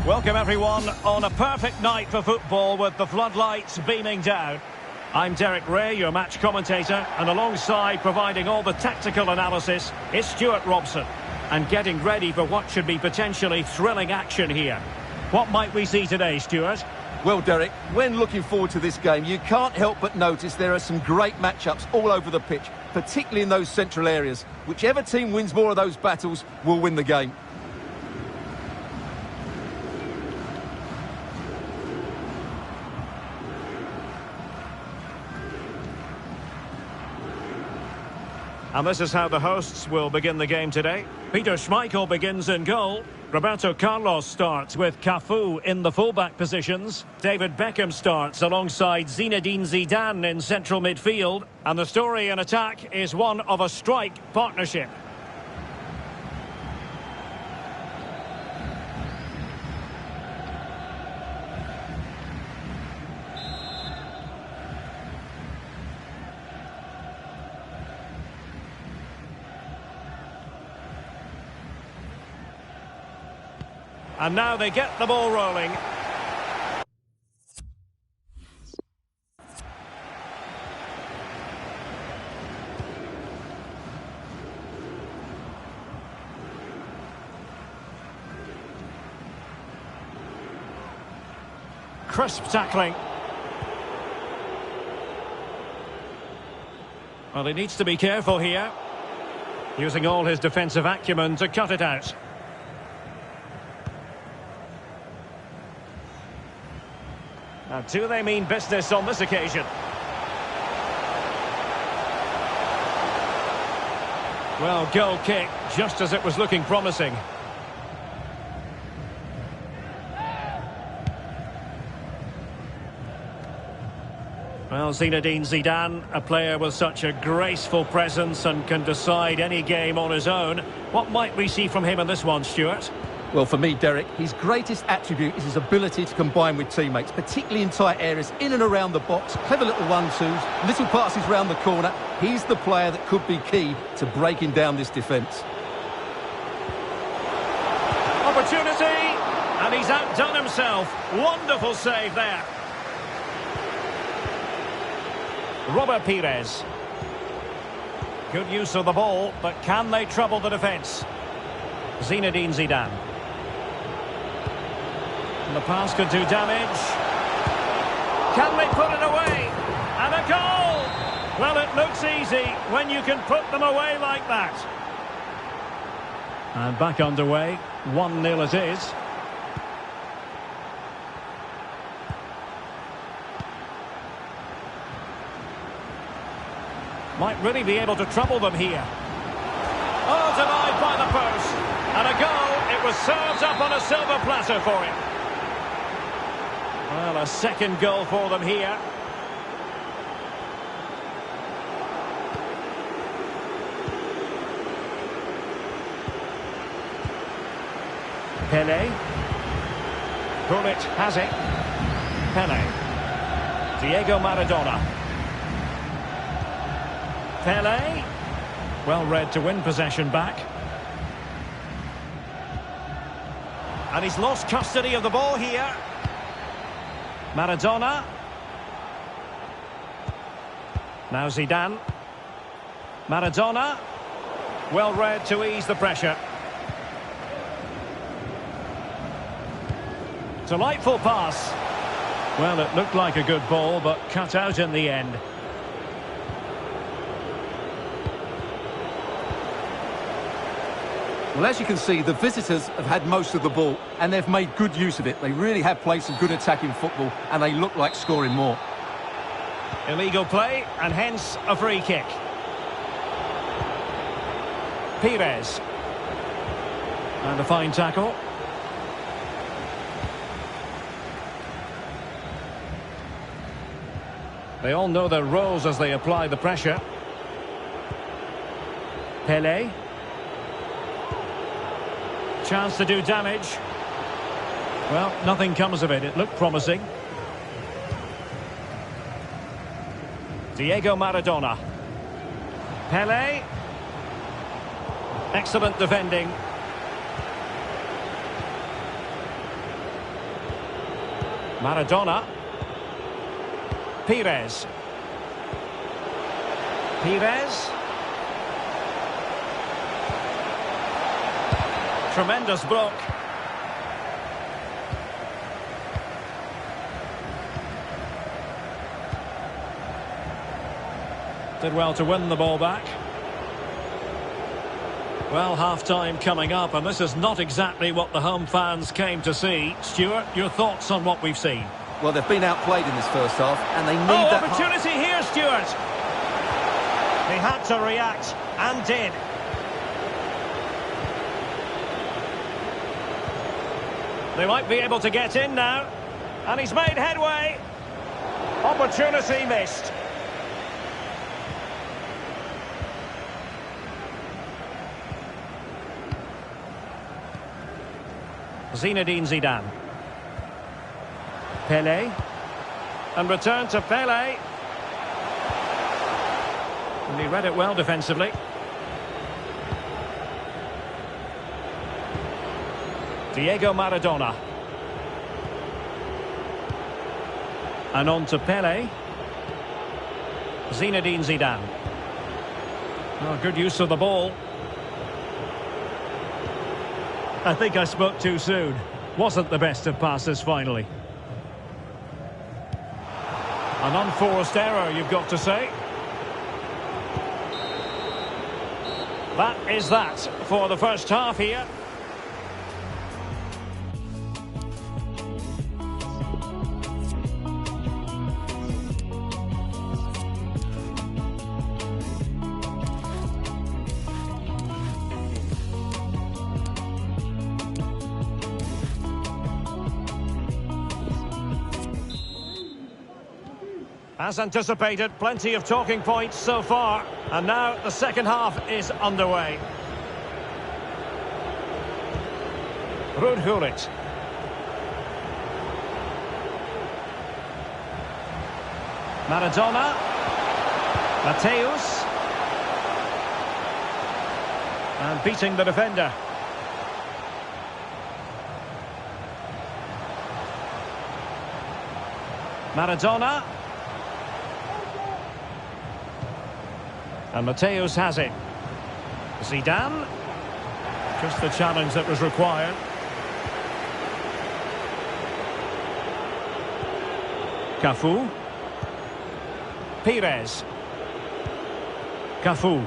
Welcome everyone on a perfect night for football with the floodlights beaming down. I'm Derek Ray, your match commentator, and alongside providing all the tactical analysis is Stuart Robson. And getting ready for what should be potentially thrilling action here. What might we see today, Stuart? Well, Derek, when looking forward to this game, you can't help but notice there are some great matchups all over the pitch, particularly in those central areas. Whichever team wins more of those battles will win the game. And this is how the hosts will begin the game today. Peter Schmeichel begins in goal. Roberto Carlos starts with Cafu in the fullback positions. David Beckham starts alongside Zinedine Zidane in central midfield. And the story in attack is one of a strike partnership. And now they get the ball rolling. Crisp tackling. Well, he needs to be careful here. Using all his defensive acumen to cut it out. Now, do they mean business on this occasion? Well, goal kick, just as it was looking promising. Well, Zinedine Zidane, a player with such a graceful presence and can decide any game on his own. What might we see from him in this one, Stuart? Well, for me, Derek, his greatest attribute is his ability to combine with teammates, particularly in tight areas, in and around the box, clever little one-twos, little passes round the corner. He's the player that could be key to breaking down this defence. Opportunity, and he's outdone himself. Wonderful save there. Robert Pires. Good use of the ball, but can they trouble the defence? Zinedine Zidane. And the pass could do damage. Can they put it away? And a goal! Well, it looks easy when you can put them away like that. And back underway. 1-0 it is. Might really be able to trouble them here. Oh, denied by the post. And a goal. It was served up on a silver platter for him. Well, a second goal for them here. Pele. Gullit has it. Pele. Diego Maradona. Pele. Well read to win possession back. And he's lost custody of the ball here. Maradona. Now Zidane. Maradona. Well read to ease the pressure. Delightful pass. Well, it looked like a good ball, but cut out in the end. Well, as you can see, the visitors have had most of the ball, and they've made good use of it. They really have played some good attacking football, and they look like scoring more. Illegal play, and hence a free kick. Pires. And a fine tackle. They all know their roles as they apply the pressure. Pele. Chance to do damage. Well, nothing comes of it. It looked promising. Diego Maradona. Pele. Excellent defending. Maradona. Pires. Pires. Tremendous block. Did well to win the ball back. Well, half-time coming up, and this is not exactly what the home fans came to see. Stuart, your thoughts on what we've seen? Well, they've been outplayed in this first half, and they need that... opportunity here, Stuart! He had to react, and did. They might be able to get in now, and he's made headway. Opportunity missed. Zinedine Zidane. Pelé. And return to Pelé. And he read it well defensively. Diego Maradona. And on to Pelé. Zinedine Zidane. Oh, good use of the ball. I think I spoke too soon. Wasn't the best of passes finally. An unforced error, you've got to say. That is that for the first half here. As anticipated, plenty of talking points so far. And now the second half is underway. Ruud Gullit. Maradona. Mateus. And beating the defender. Maradona. And Mateus has it. Zidane. Just the challenge that was required. Cafu. Pires. Cafu.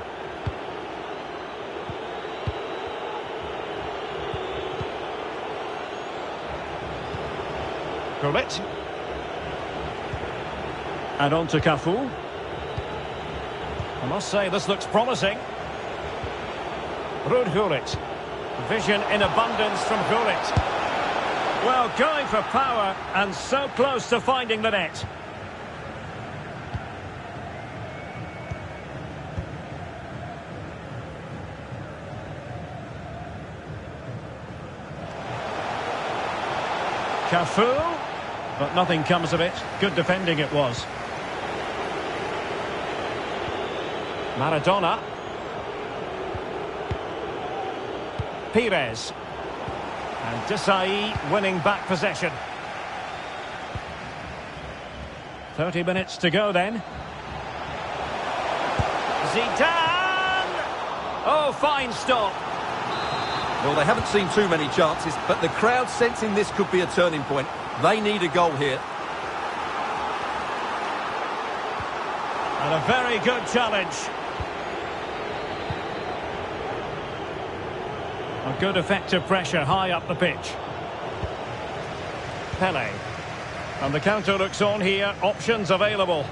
Gullit. And on to Cafu. I must say, this looks promising. Ruud Gullit. Vision in abundance from Gullit. Well, going for power and so close to finding the net. Cafu. But nothing comes of it. Good defending it was. Maradona. Pires. And Desai winning back possession. 30 minutes to go then. Zidane! Oh, fine stop. Well, they haven't seen too many chances, but the crowd sensing this could be a turning point. They need a goal here. And a very good challenge. A good effective pressure high up the pitch. Pelé. And the counter looks on here. Options available.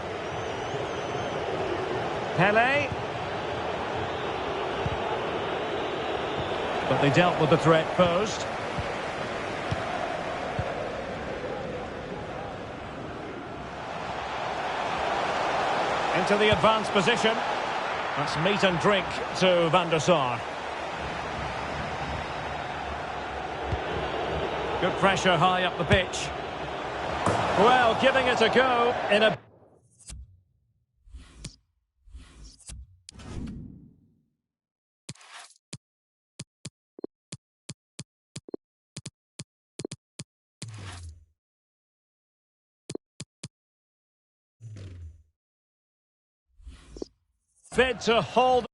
Pelé. But they dealt with the threat posed. Into the advanced position. That's meat and drink to Van der Sar. Good pressure high up the pitch. Well, giving it a go in a... Fit to hold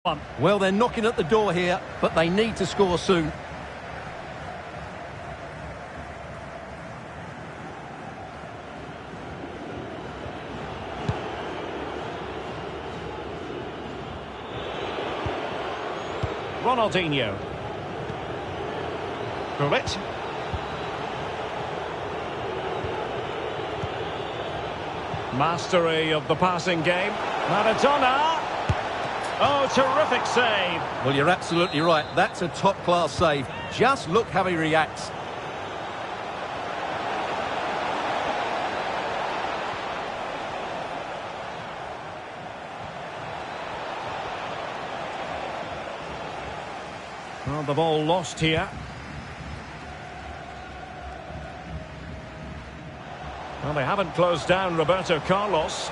on. Well, they're knocking at the door here, but they need to score soon. Ronaldinho. Bullet. Mastery of the passing game. Maradona. Oh, terrific save. Well, you're absolutely right. That's a top-class save. Just look how he reacts. Well, the ball lost here. Well, they haven't closed down Roberto Carlos.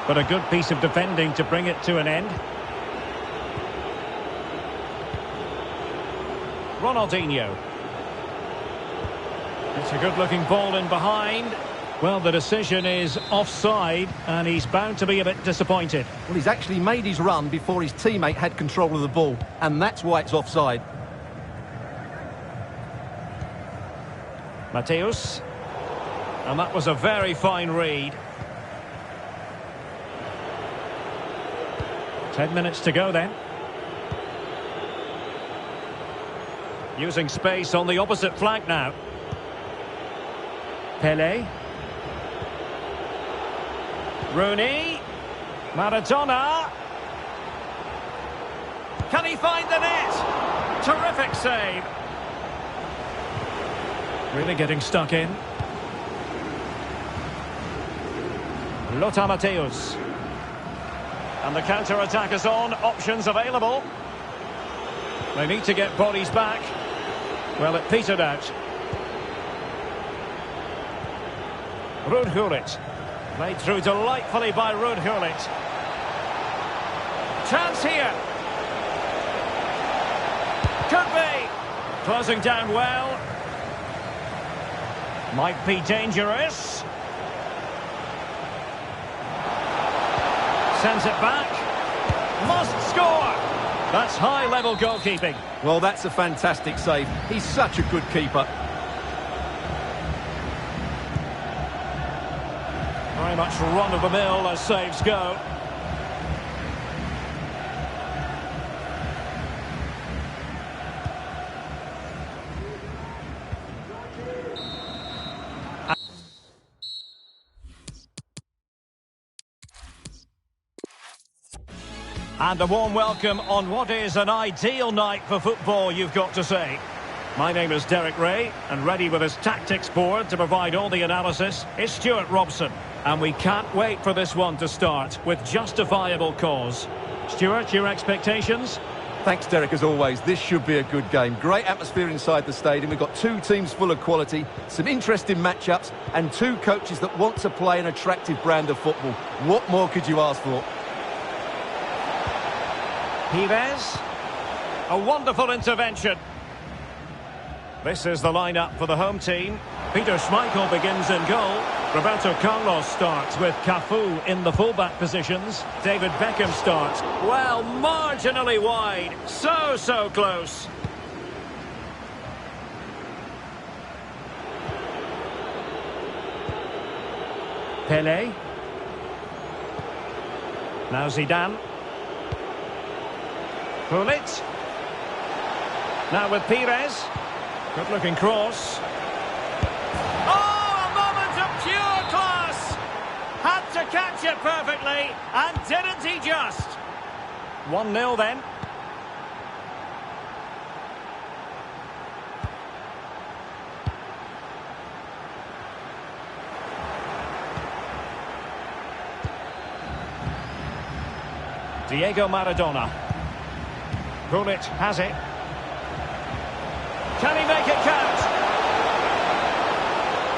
But a good piece of defending to bring it to an end. Ronaldinho. It's a good-looking ball in behind. Well, the decision is offside, and he's bound to be a bit disappointed. Well, he's actually made his run before his teammate had control of the ball, and that's why it's offside. Mateus. And that was a very fine read. 10 minutes to go then. Using space on the opposite flank now. Pele. Rooney. Maradona. Can he find the net? Terrific save. Really getting stuck in. Lothar Matthäus. And the counter-attack is on. Options available. They need to get bodies back. Well, it petered out. Ruud Gullit. Played through delightfully by Ruud Gullit. Chance here. Could be. Closing down well. Might be dangerous. Sends it back. Must score. That's high-level goalkeeping. Well, that's a fantastic save. He's such a good keeper. Very much run-of-the-mill as saves go. And a warm welcome on what is an ideal night for football, you've got to say. My name is Derek Ray, and ready with his tactics board to provide all the analysis is Stuart Robson. And we can't wait for this one to start with justifiable cause. Stuart, your expectations? Thanks, Derek, as always. This should be a good game. Great atmosphere inside the stadium. We've got two teams full of quality, some interesting matchups, and two coaches that want to play an attractive brand of football. What more could you ask for? Pires. A wonderful intervention. This is the lineup for the home team. Peter Schmeichel begins in goal. Roberto Carlos starts with Cafu in the fullback positions. David Beckham starts. Well, marginally wide. So close. Pele. Now Zidane. Gullit. Now with Pires. Good looking cross. Oh, a moment of pure class! Had to catch it perfectly, and didn't he just? 1-0 then. Diego Maradona. Gullit has it. Can he make it count?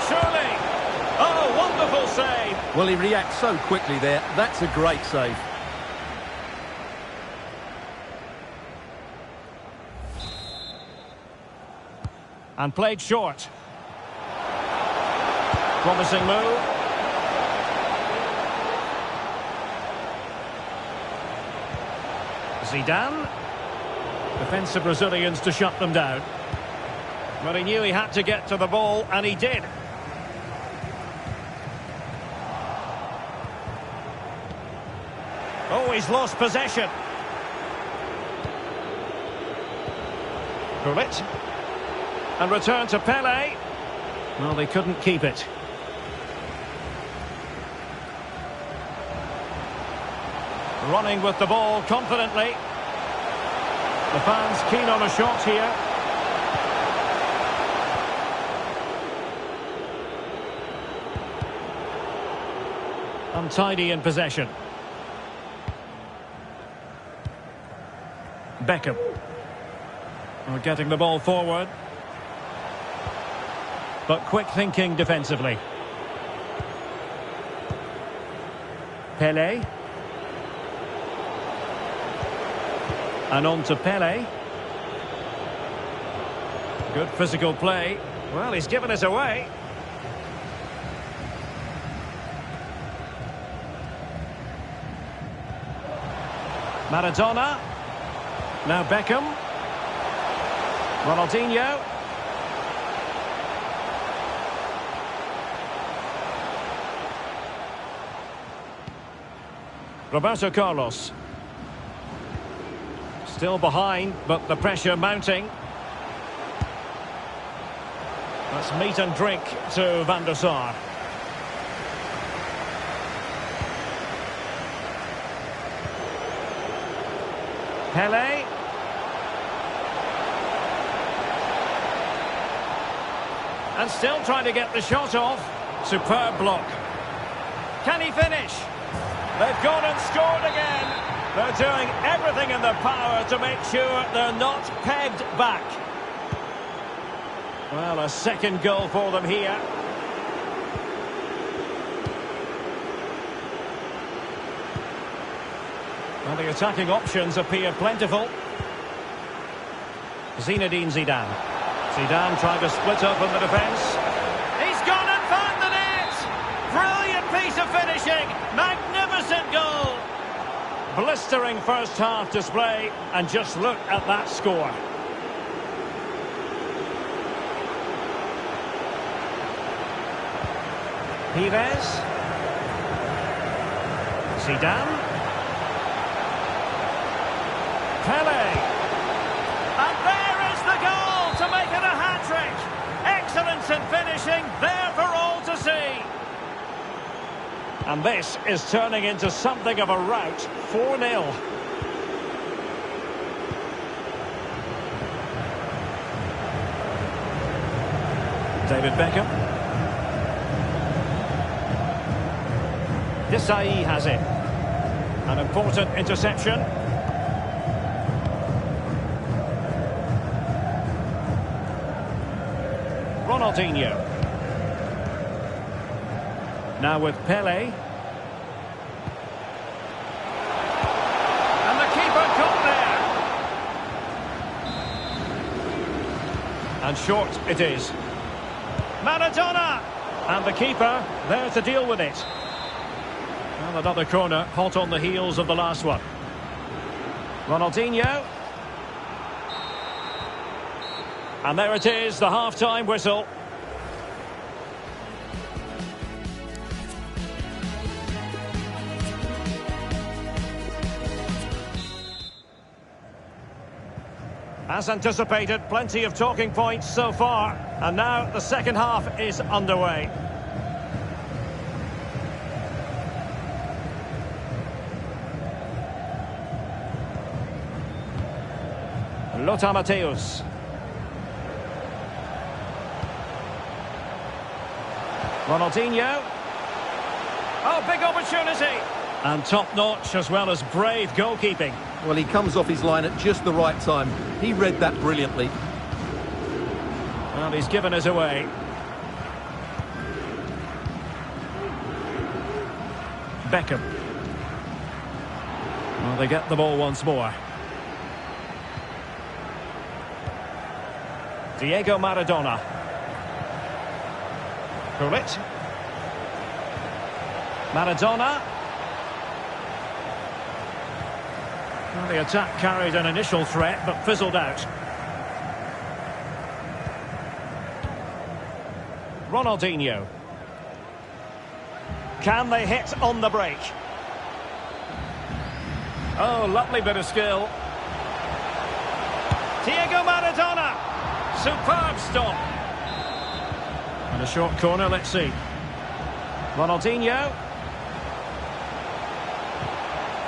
Surely. Oh, wonderful save. Well, he reacts so quickly there. That's a great save. And played short. Promising move. Zidane. Defensive Brazilians to shut them down. But he knew he had to get to the ball, and he did. Oh, he's lost possession. Pull it. And return to Pele. Well, they couldn't keep it. Running with the ball confidently. The fans keen on a shot here. Untidy in possession. Beckham. Well, getting the ball forward. But quick thinking defensively. Pele. And on to Pele. Good physical play. Well, he's given us away. Maradona. Now Beckham. Ronaldinho. Roberto Carlos. Still behind, but the pressure mounting. That's meat and drink to Van der Sar. Pele. And still trying to get the shot off. Superb block. Can he finish? They've gone and scored again. They're doing everything in their power to make sure they're not pegged back. Well, a second goal for them here. Well, the attacking options appear plentiful. Zinedine Zidane. Zidane trying to split up in the defence. He's gone and found the net! Brilliant piece of finishing! Magnificent goal! Blistering first half display, and just look at that score. Pires. Zidane. Pele. And there is the goal to make it a hat-trick. Excellence in finishing, there for all to see. And this is turning into something of a rout. 4-0. David Beckham. Desai has it. An important interception. Ronaldinho. Now with Pele. And the keeper got there. And short it is. Maradona. And the keeper there to deal with it. Well, another corner, hot on the heels of the last one. Ronaldinho. And there it is, the half-time whistle. As anticipated, plenty of talking points so far. And now the second half is underway. Lothar Matthäus. Ronaldinho. Oh, big opportunity. And top-notch as well as brave goalkeeping. Well, he comes off his line at just the right time. He read that brilliantly. Well, he's given us away. Beckham. Well, they get the ball once more. Diego Maradona. Pull it. Well, the attack carried an initial threat, but fizzled out. Ronaldinho. Can they hit on the break? Oh, lovely bit of skill. Diego Maradona. Superb stop. And a short corner, let's see. Ronaldinho.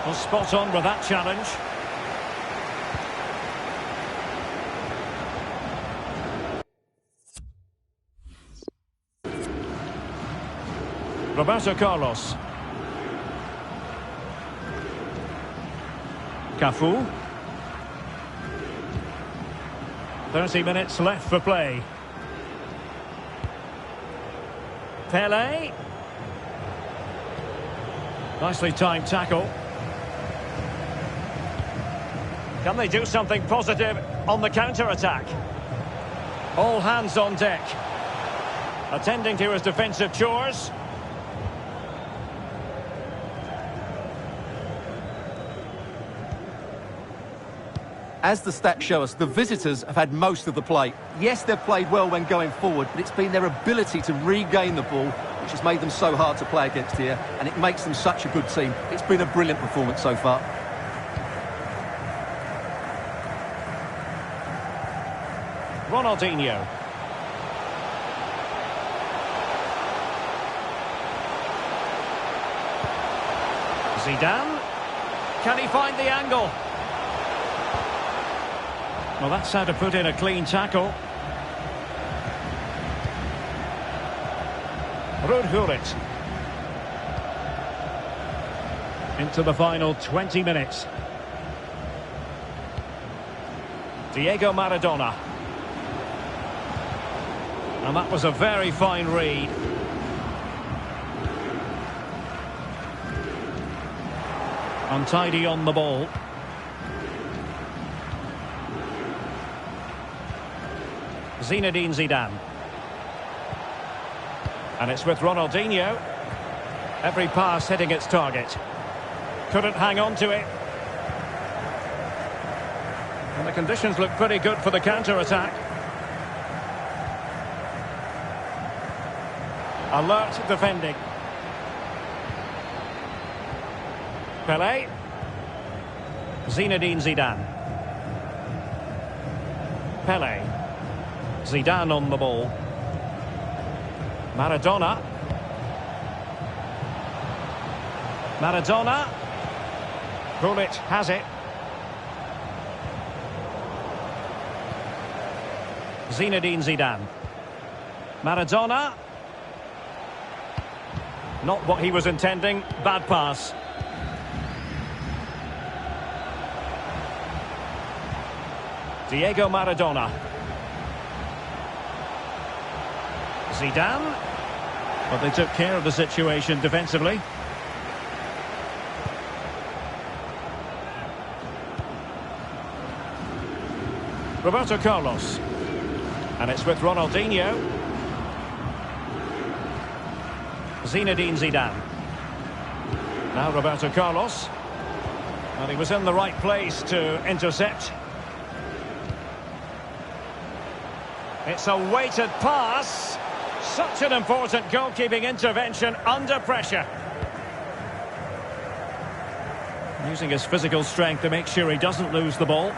Well, spot on with that challenge. Roberto Carlos. Cafu. 30 minutes left for play. Pele. Nicely timed tackle. Can they do something positive on the counter-attack? All hands on deck. Attending to his defensive chores. As the stats show us, the visitors have had most of the play. Yes, they've played well when going forward, but it's been their ability to regain the ball which has made them so hard to play against here, and it makes them such a good team. It's been a brilliant performance so far. Ronaldinho. Zidane. Can he find the angle? Well, that's how to put in a clean tackle. Ruud Gullit. Into the final 20 minutes. Diego Maradona. And that was a very fine read. Untidy on the ball. Zinedine Zidane. And it's with Ronaldinho. Every pass hitting its target. Couldn't hang on to it. And the conditions look pretty good for the counter-attack. Alert defending. Pele. Zinedine Zidane. Pele. Zidane on the ball. Maradona. Maradona. Gullit has it. Zinedine Zidane. Maradona. Not what he was intending. Bad pass. Diego Maradona. Zidane. But they took care of the situation defensively. Roberto Carlos. And it's with Ronaldinho. Zinedine Zidane. Now Roberto Carlos. And he was in the right place to intercept. It's a weighted pass. Such an important goalkeeping intervention under pressure. Using his physical strength to make sure he doesn't lose the ball.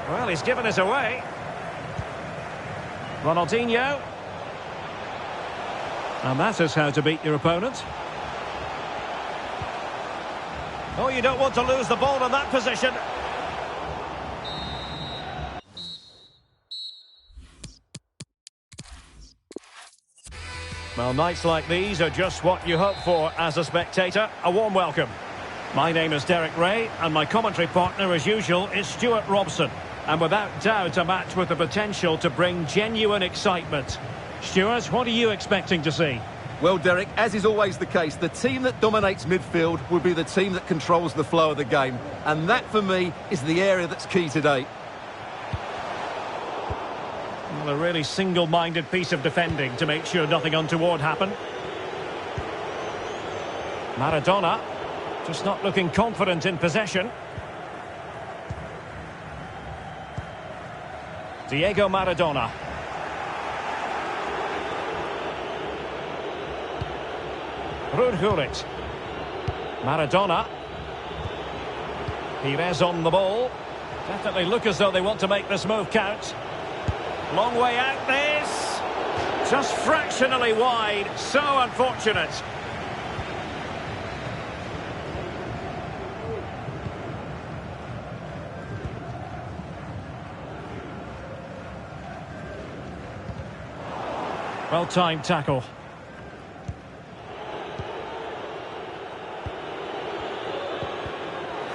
Well, he's given it away. Ronaldinho. And that is how to beat your opponent. Oh, you don't want to lose the ball in that position. Well, nights like these are just what you hope for as a spectator. A warm welcome. My name is Derek Ray, and my commentary partner, as usual, is Stuart Robson. And without doubt, a match with the potential to bring genuine excitement. Stuart, what are you expecting to see? Well, Derek, as is always the case, the team that dominates midfield will be the team that controls the flow of the game. And that, for me, is the area that's key today. Well, a really single-minded piece of defending to make sure nothing untoward happened. Maradona. Just not looking confident in possession. Diego Maradona. Ruud. Maradona. Pires on the ball. Definitely look as though they want to make this move count. Long way out this. Just fractionally wide. So unfortunate. Well-timed tackle.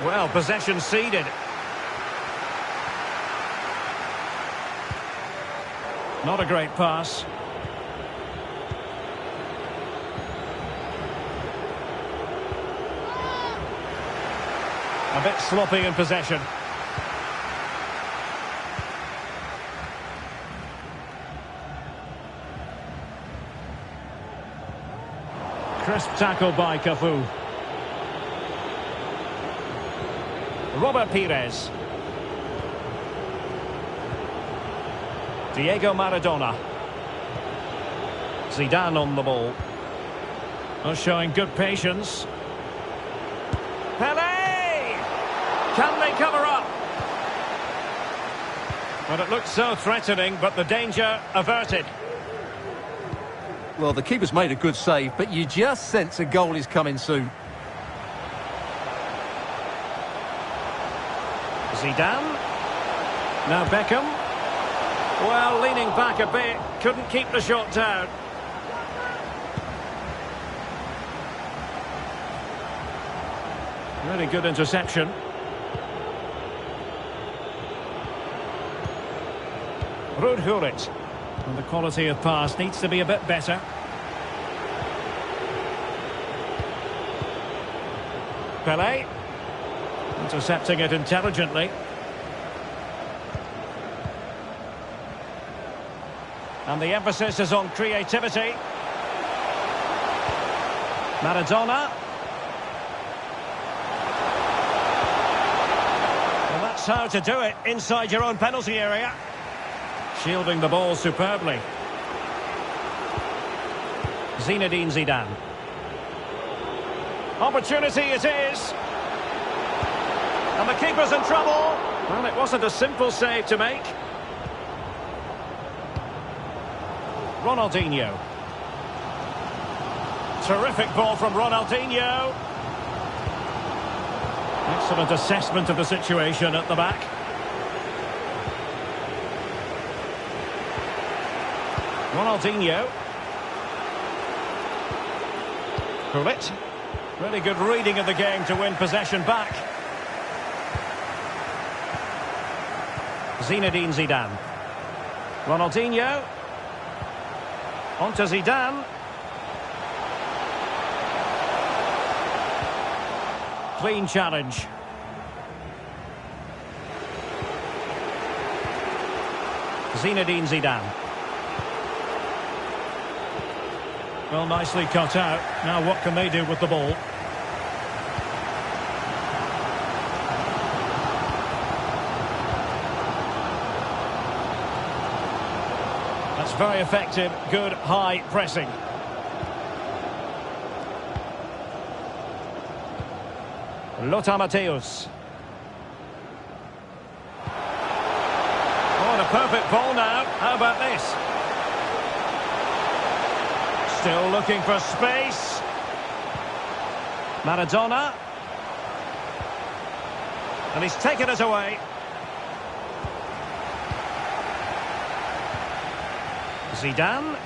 Well, possession ceded. Not a great pass. A bit sloppy in possession. Crisp tackle by Cafu. Robert Pires. Diego Maradona. Zidane on the ball. Oh, showing good patience. Pelé! Can they cover up? Well, it looked so threatening, but the danger averted. Well, the keeper's made a good save, but you just sense a goal is coming soon. Zidane. Now Beckham. Well, leaning back a bit. Couldn't keep the shot down. Really good interception. Ruud. And the quality of pass needs to be a bit better. Pelé. Intercepting it intelligently. And the emphasis is on creativity. Maradona. Well, that's how to do it inside your own penalty area. Shielding the ball superbly. Zinedine Zidane. Opportunity it is. And the keeper's in trouble. Well, it wasn't a simple save to make. Ronaldinho. Terrific ball from Ronaldinho. Excellent assessment of the situation at the back. Ronaldinho. Gullit. Really good reading of the game to win possession back. Zinedine Zidane. Ronaldinho. On to Zidane. Clean challenge. Zinedine Zidane. Well, nicely cut out. Now what can they do with the ball? That's very effective. Good high pressing. Lothar Matthäus. Oh, and a perfect ball now. How about this? Still looking for space. Maradona. And he's taken it away. Zidane.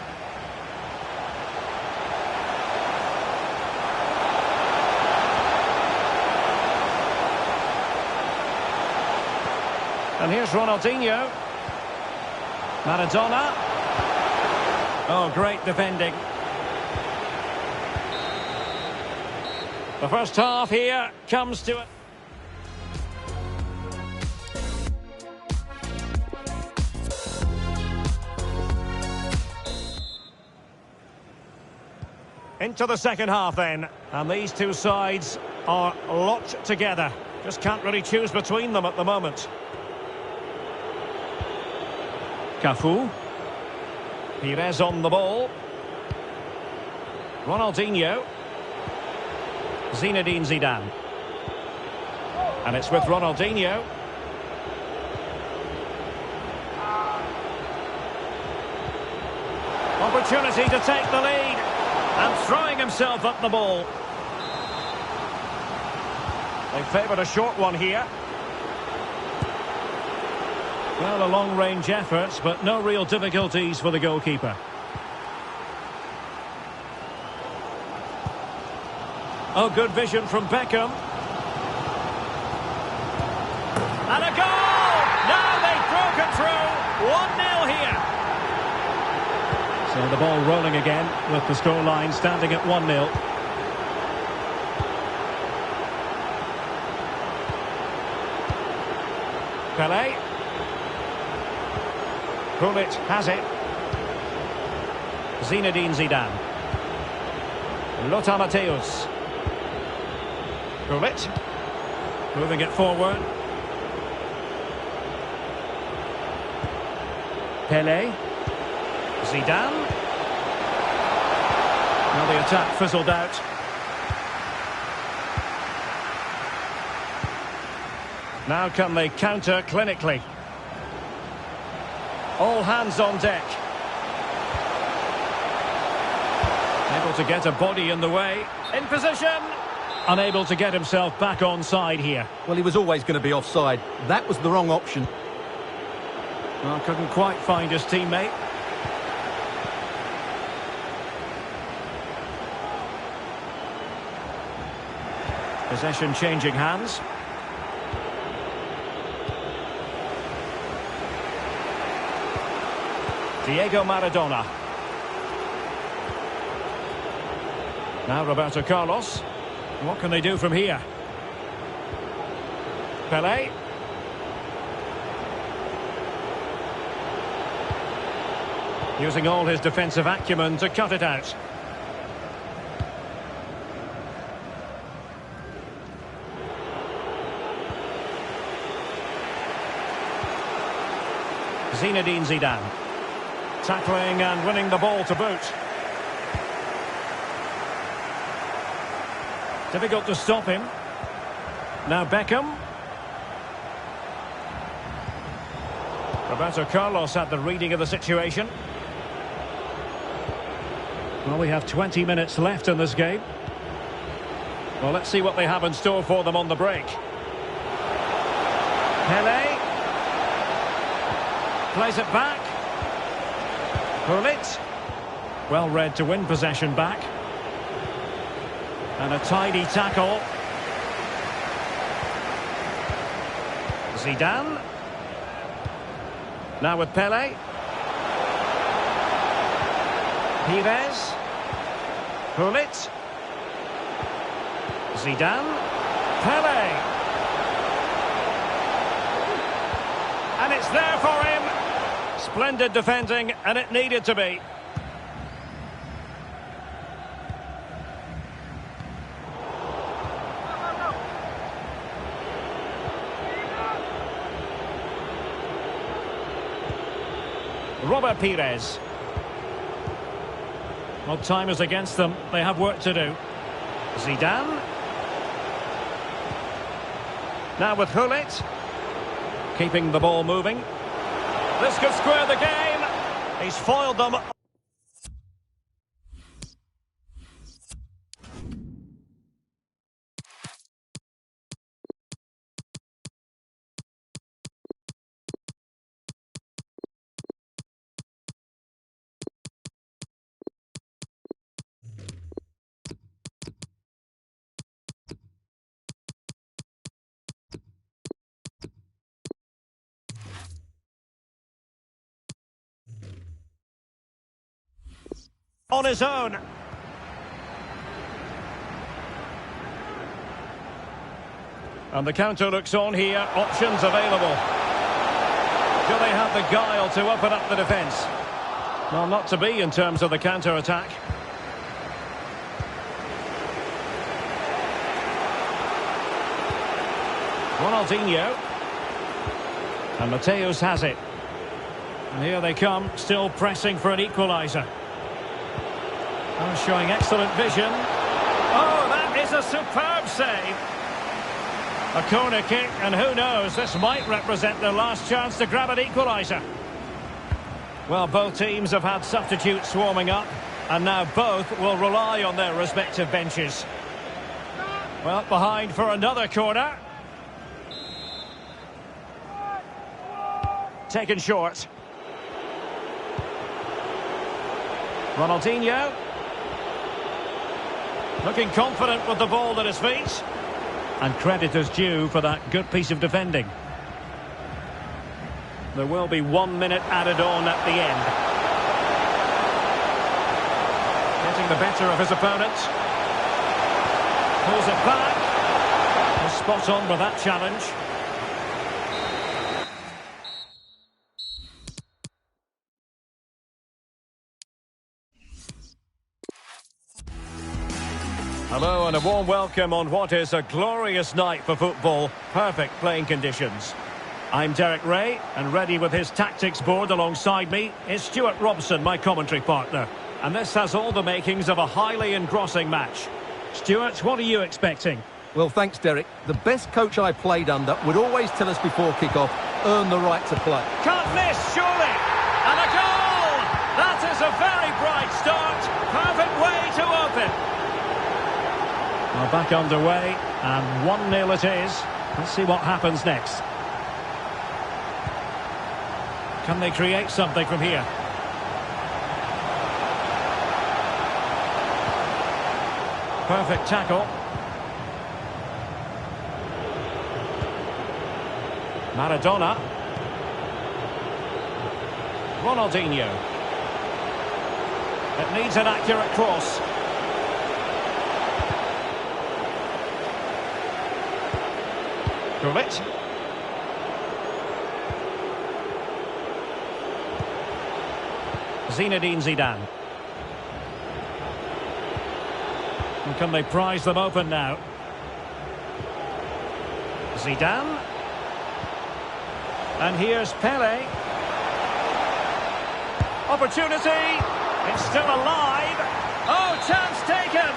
And here's Ronaldinho. Maradona. Oh, great defending. The first half here comes to it. Into the second half then. And these two sides are locked together. Just can't really choose between them at the moment. Cafu. Pires on the ball. Ronaldinho. Zinedine Zidane. And it's with Ronaldinho. Opportunity to take the lead. And throwing himself at the ball. They favoured a short one here. Well, a long-range effort, but no real difficulties for the goalkeeper. Oh, good vision from Beckham. And a goal! Now they've broken through. 1-0 here. So the ball rolling again with the scoreline standing at 1-0. Pelé. Gullit has it. Zinedine Zidane. Lothar Matthäus. Gullit. Moving it forward. Pelé. Zidane. Now the attack fizzled out. Now can they counter clinically? All hands on deck. Able to get a body in the way. In position. Unable to get himself back on side here. Well, he was always going to be offside. That was the wrong option. Well, couldn't quite find his teammate. Possession changing hands. Diego Maradona. Now Roberto Carlos. What can they do from here? Pelé. Using all his defensive acumen to cut it out. Zinedine Zidane. Tackling and winning the ball to boot. Difficult to stop him. Now Beckham. Roberto Carlos had the reading of the situation. Well, we have 20 minutes left in this game. Well, let's see what they have in store for them on the break. Pelé. Plays it back. Gullit. Well read to win possession back. And a tidy tackle. Zidane. Now with Pelé. Pires. Gullit. Zidane. Pelé. And it's there for him. Splendid defending, and it needed to be. Robert Pires. Well, time is against them. They have work to do. Zidane. Now with Gullit. Keeping the ball moving. This could square the game. He's foiled them. On his own. And the counter looks on here. Options available. Do they have the guile to open up the defence? Well, not to be in terms of the counter-attack. Ronaldinho. And Mateus has it. And here they come, still pressing for an equaliser. Oh, showing excellent vision. Oh, that is a superb save. A corner kick, and who knows, this might represent their last chance to grab an equaliser. Well, both teams have had substitutes swarming up, and now both will rely on their respective benches. Well, behind for another corner. Taken short. Ronaldinho. Looking confident with the ball at his feet. And credit is due for that good piece of defending. There will be 1 minute added on at the end. Getting the better of his opponent. Pulls it back. He's spot on with that challenge. Hello and a warm welcome on what is a glorious night for football. Perfect playing conditions. I'm Derek Ray, and ready with his tactics board alongside me is Stuart Robson, my commentary partner. And this has all the makings of a highly engrossing match. Stuart, what are you expecting? Well, thanks, Derek. The best coach I played under would always tell us before kick-off, earn the right to play. Can't miss, surely! And a goal! That is a very bright start. Perfect way to open. Well, back underway, and 1-0 it is. Let's see what happens next. Can they create something from here? Perfect tackle. Maradona. Ronaldinho. It needs an accurate cross. It. Zinedine Zidane. And can they prise them open now? Zidane. And here's Pele. Opportunity. It's still alive. Oh, chance taken.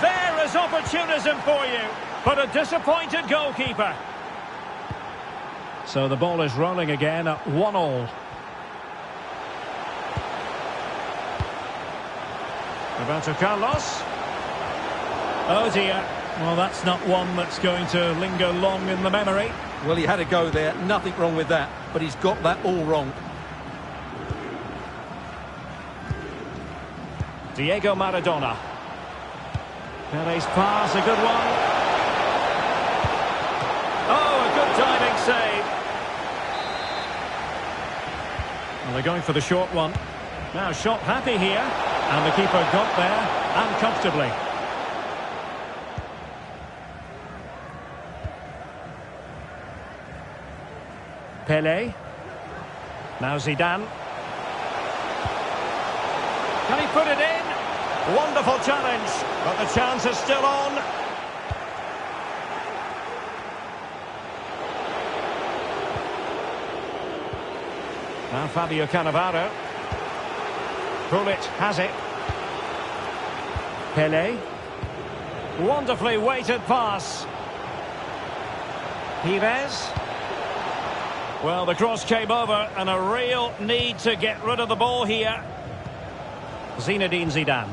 There is opportunism for you. But a disappointed goalkeeper. So the ball is rolling again at 1-1. Roberto Carlos. Oh dear. Well, that's not one that's going to linger long in the memory. Well, he had a go there. Nothing wrong with that. But he's got that all wrong. Diego Maradona. Pele's pass, a good one. Oh, a good diving save. Well, they're going for the short one. Now shot happy here. And the keeper got there, and comfortably. Pele. Now Zidane. Can he put it in? Wonderful challenge, but the chance is still on. Now Fabio Cannavaro. Pullet has it. Pele. Wonderfully weighted pass. Pires. Well, the cross came over and a real need to get rid of the ball here. Zinedine Zidane.